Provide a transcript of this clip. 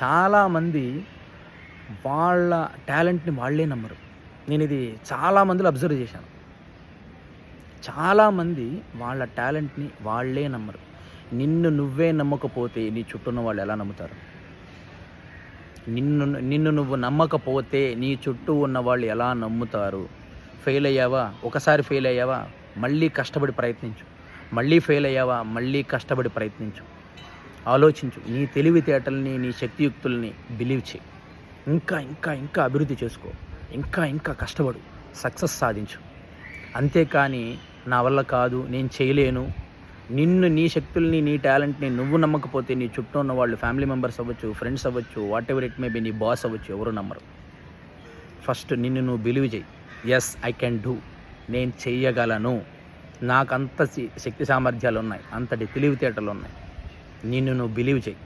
చాలామంది వాళ్ళ టాలెంట్‌ని వాళ్ళే నమ్మరు. నేనిది చాలా మందిలో అబ్జర్వ్ చేశాను. చాలామంది వాళ్ళ టాలెంట్‌ని వాళ్ళే నమ్మరు. నిన్ను నువ్వే నమ్మకపోతే నీ చుట్టూ ఉన్న వాళ్ళు ఎలా నమ్ముతారు? నిన్ను నువ్వు నమ్మకపోతే నీ చుట్టూ ఉన్నవాళ్ళు ఎలా నమ్ముతారు? ఫెయిల్ అయ్యావా? ఒకసారి ఫెయిల్ అయ్యావా? మళ్ళీ కష్టపడి ప్రయత్నించు. మళ్ళీ ఫెయిల్ అయ్యావా? మళ్ళీ కష్టపడి ప్రయత్నించు. ఆలోచించు. నీ తెలివితేటల్ని, నీ శక్తియుక్తుల్ని బిలీవ్ చెయి. ఇంకా, ఇంకా, ఇంకా అభివృద్ధి చేసుకో. ఇంకా, ఇంకా కష్టపడు. సక్సెస్ సాధించు. అంతేకానీ నా వల్ల కాదు, నేను చేయలేను, నీ శక్తుల్ని, నీ టాలెంట్‌ని నువ్వు నమ్మకపోతే నీ చుట్టూ ఉన్న వాళ్ళు ఫ్యామిలీ మెంబర్స్ అవ్వచ్చు, ఫ్రెండ్స్ అవ్వచ్చు, వాటెవర్ ఇట్ మే బీ, నీ బాస్ అవ్వచ్చు, ఎవరు నమ్మరు. ఫస్ట్ నిన్ను నువ్వు బిలీవ్ చెయి. Yes, I can do. నేను చెయ్యగలను. నాకంత శక్తి సామర్థ్యాలున్నాయి. అంతటి తెలివితేటలున్నాయి. నిన్ను నువ్వు బిలీవ్ చెయి.